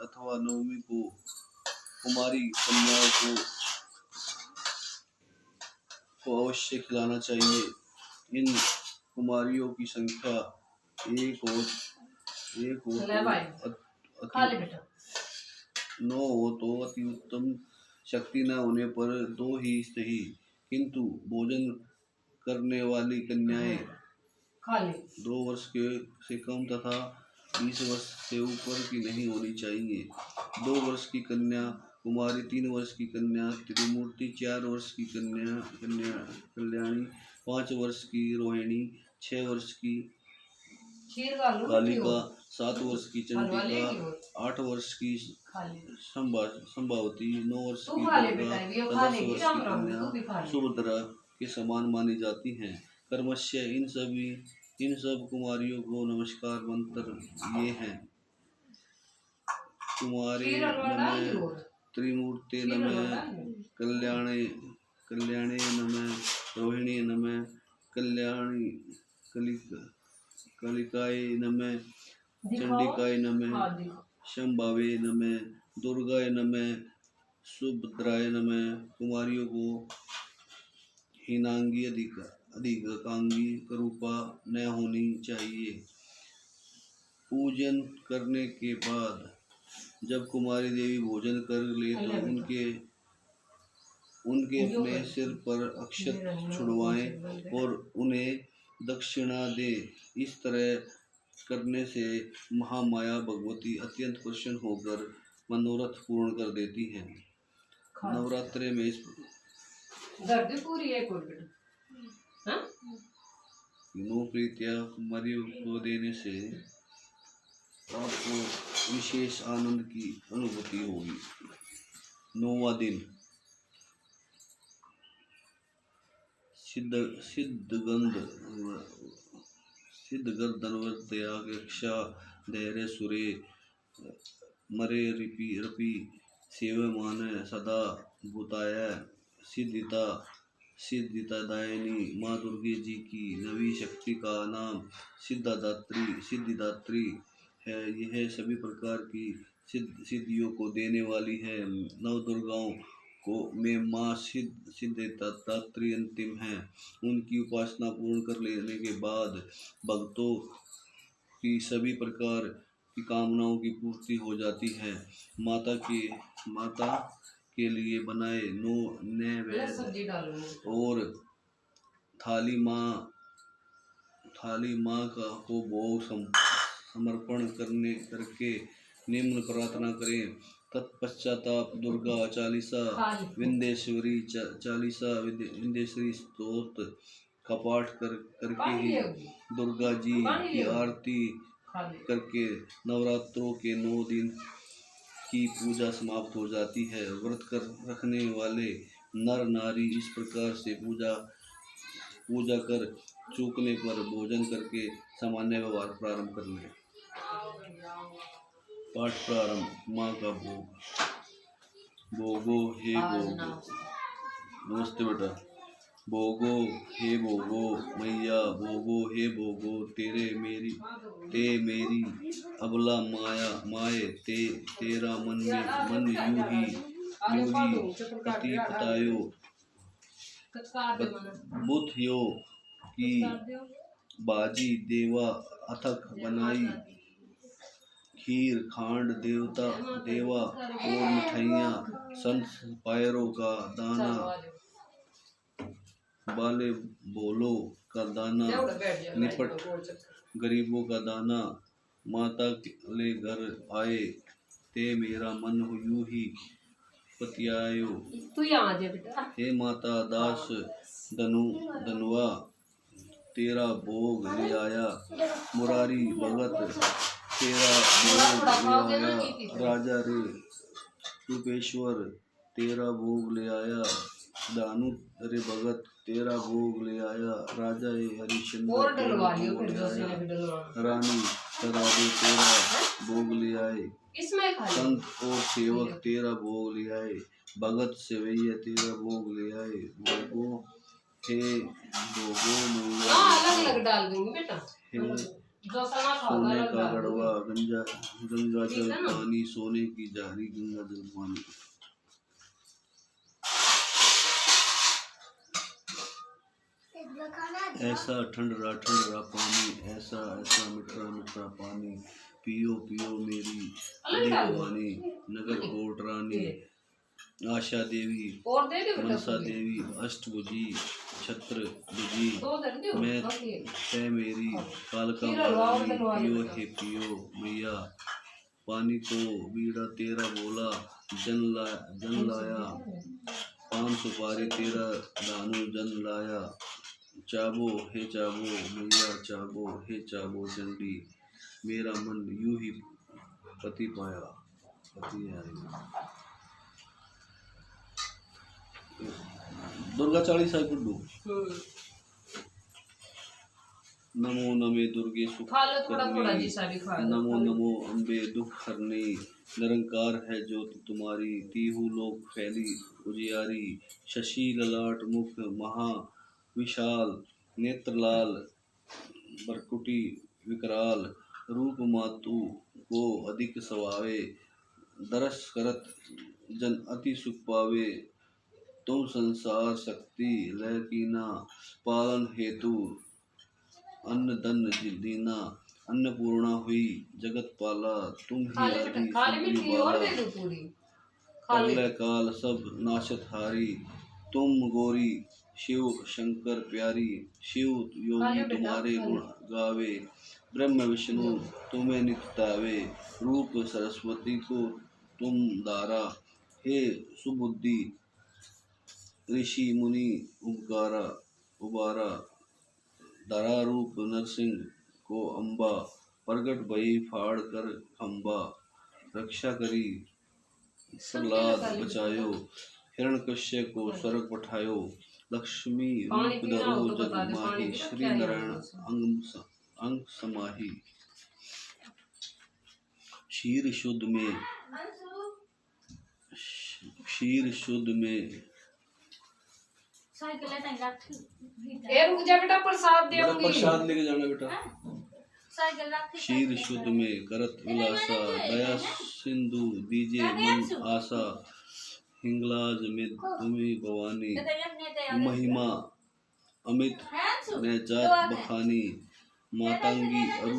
अथवा नवमी को कुमारी कन्याओं को अवश्य खिलाना चाहिए। इन कुमारियों की संख्या एक हो तो अति उत्तम, शक्ति न होने पर दो ही सही, किंतु भोजन करने वाली कन्याएं 2 वर्ष से कम तथा 20 वर्ष से ऊपर की नहीं होनी चाहिए। 2 वर्ष की कन्या कुमारी, 3 वर्ष की कन्या त्रिमूर्ति, 4 वर्ष की कल्याणी, 5 वर्ष की रोहिणी, 6 वर्ष की कालिका, 7 वर्ष की चंडिका, 8 वर्ष की संभावती, 9 वर्ष की दुर्गा, 10 वर्ष की कन्या सुभद्रा के समान मानी जाती हैं। कर्मश्य इन सब कुमारियों को नमस्कार मंत्र ये हैं: कुमारे नमः, त्रिमूर्ते नमः, कल्याणे नमः, रोहिणी नमः, कालिकाय नमः, चंडिकाय नमः, शंभावे नमः, दुर्गाय नमः, सुभद्राय नमः। कुमारियों को हीनांगी अधिकांगी रूपा न होनी चाहिए। पूजन करने के बाद जब कुमारी देवी भोजन कर ले तो उनके अपने सिर पर अक्षत छुड़वाएं और उन्हें दक्षिणा दे। इस तरह करने से महामाया भगवती अत्यंत प्रसन्न होकर मनोरथ पूर्ण कर देती हैं। नवरात्रि में इस प्रीत्या कुमारियों को देने से आपको विशेष आनंद की अनुभूति होगी। 9वां दिन सिद्धगर्दनवत्याक्षा धैर्य सुरे मरे रपि सेवमान सदा भूताय सिद्धिता दायिनी माँ दुर्गे जी की नवी शक्ति का नाम सिद्धिदात्री है। यह सभी प्रकार की सिद्धियों को देने वाली है। 9 दुर्गाओं में माँ सिद्धिदात्री अंतिम है। उनकी उपासना पूर्ण कर लेने के बाद भक्तों की सभी प्रकार की कामनाओं की पूर्ति हो जाती है। माता के लिए बनाए 9 नैवेद्य और थाली माँ को भोग समर्पण करके निम्न प्रार्थना करें। तत्पश्चात दुर्गा चालीसा, विंध्येश्वरी चालीसा, विंध्येश्वरी स्तोत्र का पाठ करके ही दुर्गा जी की आरती करके नवरात्रों के 9 दिन की पूजा समाप्त हो जाती है। व्रत रखने वाले नर नारी इस प्रकार से पूजा कर चूकने पर भोजन करके सामान्य व्यवहार प्रारंभ कर लें। पाठ प्रारंभ। माँ का भोग। भोगो हे भोगो, नमस्ते बेटा। भोगो हे भोगो मैया, भोगो हे भोगो ते मेरी अबला माए तेरा मन यूही प्रतिपतायो बुद्धियो की बाजी देवा अथक बनाई खीर खांड देवा और मिठाइयाँ संत पायरों का दाना बाले बोलो का दाना निपट गरीबों का दाना माता ले घर आए ते मेरा मन यूं ही पतियायो। हे माता दास धनुआ तेरा भोग ले आया। मुरारी भगत तेरा भोग ले आया। राजा रे रूपेश्वर तेरा भोग ले आया। दानु रे भगत तेरा भोग ले आया। राजा हरिश्चंद्र तेरा भोग ले आया। रानी सदादे तेरा भोग ले आए। संत और सेवक तेरा भोग ले आए। भगत सेवैया तेरा भोग ले आए। भोगो हे भोगो मैया, सोने का गड़वा गंगा जल पानी, सोने की जारी गंगा जल पानी। ऐसा ठंडरा ठंडरा पानी, ऐसा ऐसा मीठा मीठा पानी, पियो पियो मेरी भवानी। नगर कोट रानी, आशा देवी, मनसा देवी, अष्टभुजी, छत्र भुजी, मैं है मेरी कालका मानी। पियो हे पियो मैया, पानी को बीड़ा तेरा बोला, जन लाया, पान सुपारी तेरा दानू जन लाया। चाबो हे चाबो मैया, चाबो हे चाबो चंडी, मेरा मन यूं ही पति पाया। पति आएगा। दुर्गा 40 गुड्डू। नमो नमे दुर्गे सुख करनी, नमो नमो अम्बे दुख हरनी। निरंकार है ज्योति तुम्हारी, तीहू लोक फैली उजियारी। शशि ललाट मुख महा विशाल, नेत्रलाल बरकुटी विकराल। रूप मातु को अधिक सवावे, दरस करत जन अति सुख पावे। तुम संसार शक्ति लय कीना, पालन हेतु अन्न धन दीना। अन्नपूर्णा हुई जगत पाला, तुम ही आदि शुद्धि वाला। प्रलय काल सब नाशत हारी, तुम गौरी शिव शंकर प्यारी। शिव योगी तुम्हारे गुण गावे, ब्रह्म विष्णु तुम्हें नित्य तावे। रूप सरस्वती को तुम दारा, हे सुबुद्धि ऋषि मुनि उबारा। धरा रूप नरसिंह को अम्बा, प्रगट भई फाड़ कर खम्बा। रक्षा करी प्रहलाद बचायो, हिरण्यकश्यप को स्वर्ग पठायो। लक्ष्मी रूप धरो जग माही, श्री नारायण अंग समाही। क्षीर शुद्ध में रुक जा बेटा, प्रसाद देऊंगी। प्रसाद लेके जाना बेटा। क्षीर शुद्ध में करत विलासा, दया सिंधु दीजे मन आशा। हिंगलाज में तुम्हें भवानी, महिमा अमित ने जात बखानी। मातांगी अरु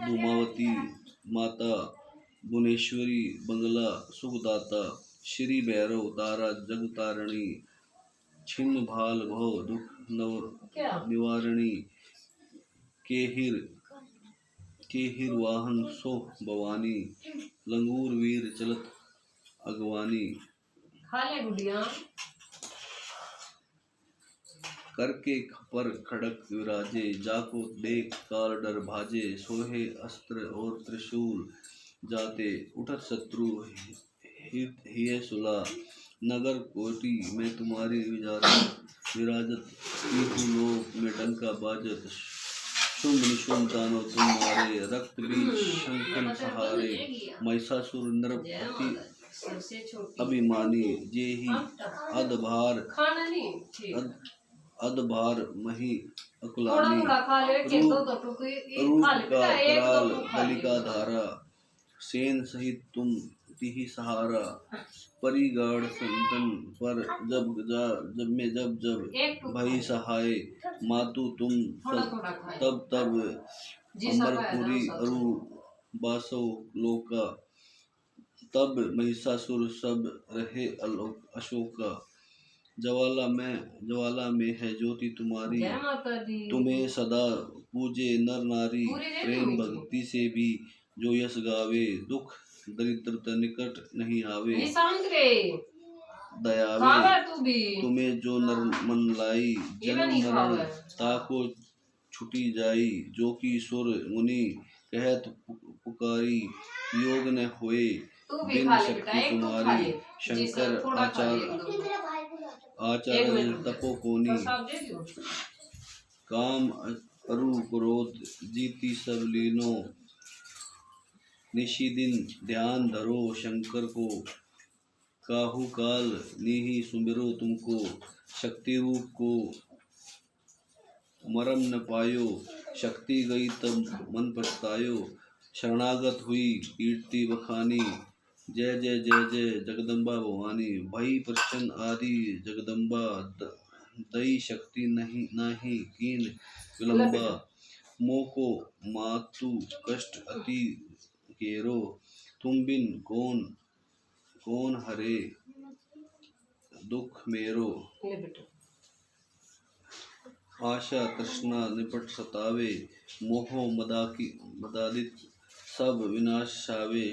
धूमावती, माता भुवनेश्वरी बंगला सुखदाता। श्री भैरव तारा जग तारणी, छिन्न भाल भव दुख निवारणी। केहिर वाहन सो भवानी, लंगूर वीर चलत अगवानी। खा ले गुड़िया। करके खपर खड़क विराजे, जाको देख काल डर भाजे। सोहे अस्त्र और त्रिशूल जाते, उठत शत्रु हिय सुला। नगर कोटि में तुम्हारी विराजत, तीहू लोक में डंका बाजत। शुंभ निशुंभ दानव तुम मारे, रक्त बीज शंखन सहारे। महिषासुर नरपति अभिमानी, जेहि अधभार मही अकुलानी। रूप का कराल बलिका धारा, सेन सहित तुम तिहि सहारा। परिगाढ़ संतन पर जब भई सहाय। मातु तुम तब अमरपुरी अरु बासो लोका। तब महिषासुर सब रहे अशोका। ज्वाला में है ज्योति तुम्हारी, तुम्हें सदा पूजे नर नारी। प्रेम भक्ति से भी जो यश गावे, दुख दरिद्रता निकट नहीं आवे। दयावे तुम्हें जो नर मन लाई, जन्म मरण ताको छुटी जाई। जो की सुर मुनि कहत पुकारी, योग न होए बिन शक्ति तुम्हारी। शंकर आचार्य तपोकोनी, काम अरु क्रोध जीती सब लीनो। निशि दिन ध्यान धरो शंकर को, काहू काल नीहि सुमिरो तुमको। शक्ति रूप को मरम न पायो, शक्ति गई तब मन पछतायो, शरणागत हुई कीर्ति बखानी, जय जय जय जय जगदम्बा भवानी। भई प्रसन्न आदि जगदम्बा, दई शक्ति नहीं नाही कीन विलंबा, मोको मातु कष्ट अति केरो, तुम बिन कौन कौन हरे दुख मेरो। आशा तृष्णा निपट सतावे, मोहो मदादित सब विनाश सावे,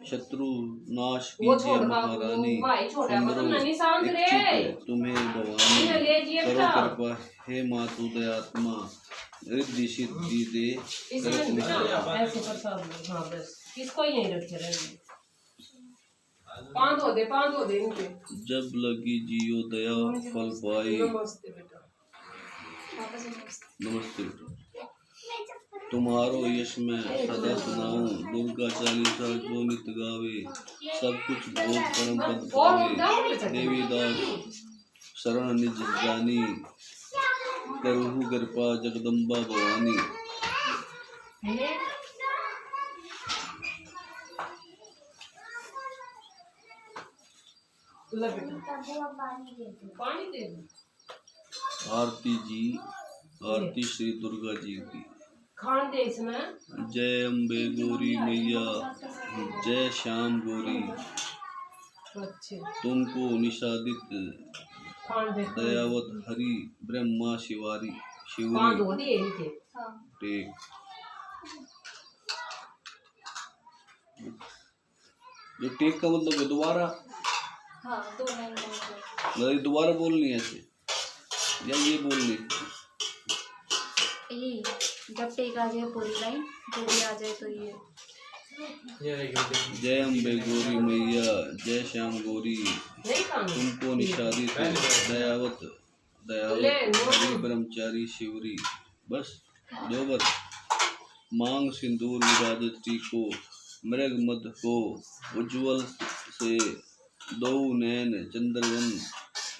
शत्रु नाश कीजिए महारानी, सुंदरो इच्छुक तुम्हें भवानी, करो कृपा हे मातु दयात्मा, रिद्धि सिद्धि दे इसको यहीं रखे रहेंगे। पाँच हो दे इनके। जब लगी जियो दया फल पाई। नमस्ते बेटा। नमस्ते बेटा। तुम्हारो यश मैं सदा सुनाऊं, दुर्गा चालीसा जो नित गावे, सब कुछ भोग परम पद पावे, देवी दास शरण निज जानी, करहु कृपा जगदम्बा भवानी। पानी दे। आरती जी, आरती श्री दुर्गा जी की। खान दे इसमें। जय अम्बे गौरी मैया, जय श्याम गौरी, तुमको निषादित दयावत हरि ब्रह्मा शिवारी शिवरी टेक। ये टेक का मतलब है दोबारा। हाँ, दोबारा बोलनी है ऐसे या ये बोलनी? ये जब टेक आ जाए पूरी लाइन, जब भी आ जाए तो ये। जय अम्बे गौरी मैया, जय श्याम गौरी, तुमको निषादित दयावत हरि ब्रह्मचारी शिवरी। बस दो बार। मांग सिंदूर विराजत टीको, मृग मद को उज्ज्वल से, दो नैन चंद्रवन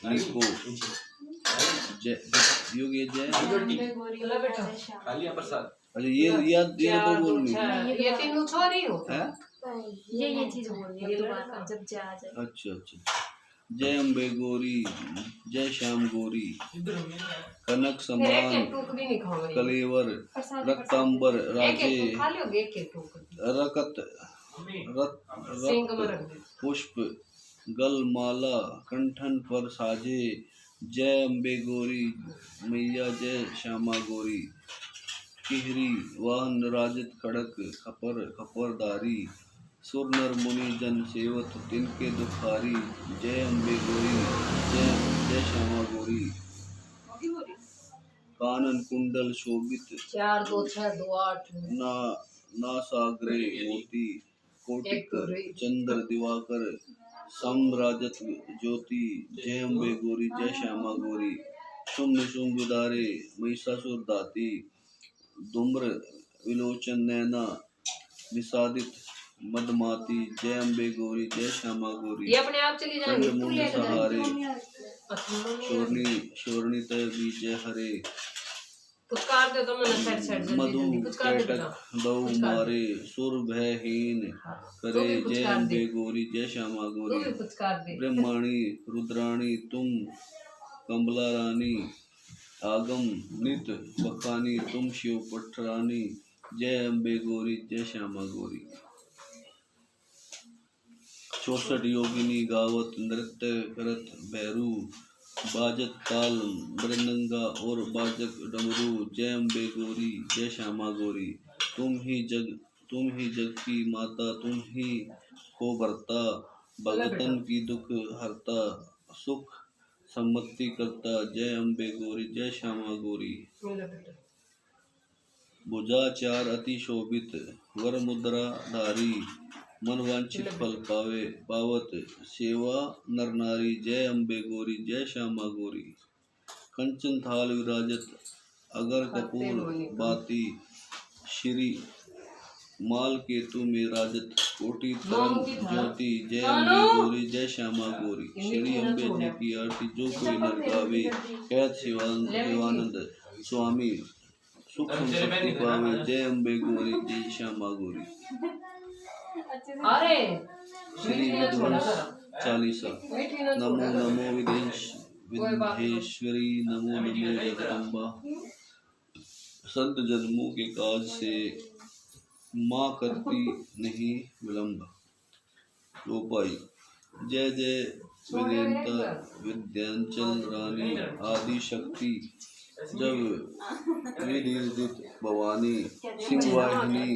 लीको। जय योग ये जय। अच्छा ये तो बोलनी है। ये तीनों छोरी हो है? ये चीज बोलनी है दोबारा जब जा आ जाए। अच्छा अच्छा। जय अम्बे गौरी, जय श्याम गौरी, कनक समान कलेवर, रक्तांबर राजे, रकत पुष्प गलमाला कंठन पर साजे। जय अम्बे गौरी मैया, जय श्यामा गौरी, किहरी वाहन राजित खड़क खपर खपरदारी, सुर नर मुनि जन सेवत तिनके दुखारी। जय अम्बे गौरी, जय जय श्यामा गौरी, कानन कुंडल शोभित 4 2 6 2 8 नासाग्रे मोती, कोटिक चंद्र दिवाकर सम्राजत ज्योति। जय अम्बे गौरी, जय श्यामा गौरी, शुंभ शुंभ दारे महिषासुर दाती, धूम्र विलोचन नैना निषादित मदमाती। जय अम्बे गौरी, जय श्यामा गौरी, ये अपने आप चली जाएंगे। मुंड सहारे, शोरणी तय बीजे हरे, पुचकार दे तो मैंने साइड साइड मधु कैटक दौ मारे, सुर भयहीन करे। जय अम्बे गौरी, जय श्यामा गौरी, ब्रह्माणी रुद्राणी तुम कमला रानी, आगम नित बखानी तुम शिव पठरानी। जय अम्बे गौरी, जय श्यामा गौरी। 64 योगिनी गावत नृत्य करत भैरू, बाजत ताल मृदंगा और बाजक डमरू। जय अम्बे गौरी, जय श्यामा गौरी, तुम ही जग की माता, तुम ही को भरता, भगतन की दुख हरता, सुख सम्मति करता। जय अम्बे गौरी, जय श्यामा गौरी। भुजा 4 अति शोभित, वर मुद्रा धारी, मन वांछित फल पावत, सेवा नर नारी। जय अम्बे गौरी, जय श्यामा गौरी, कंचन थाल विराजत अगर कपूर बाती, श्री माल केतु में राजत कोटि तरंग ज्योति। जय अम्बे गौरी, जय श्यामा गौरी, श्री अम्बे जी की आरती जो कोई नर गावे, कहत शिवानंद स्वामी सुख संपत्ति पावे। जय अम्बे गौरी जय श्यामा गौरी। अरे श्री विध्वंस चालीसा। नमो नमो विदेश्वरी नमो नमो जगदम्बा। संत जन्मों के काज से माँ करती नहीं विलंब। लोपाई। जय जय विद्यांचल रानी आदि शक्ति जब विनिर्दित भवानी सिंहवाहिनी।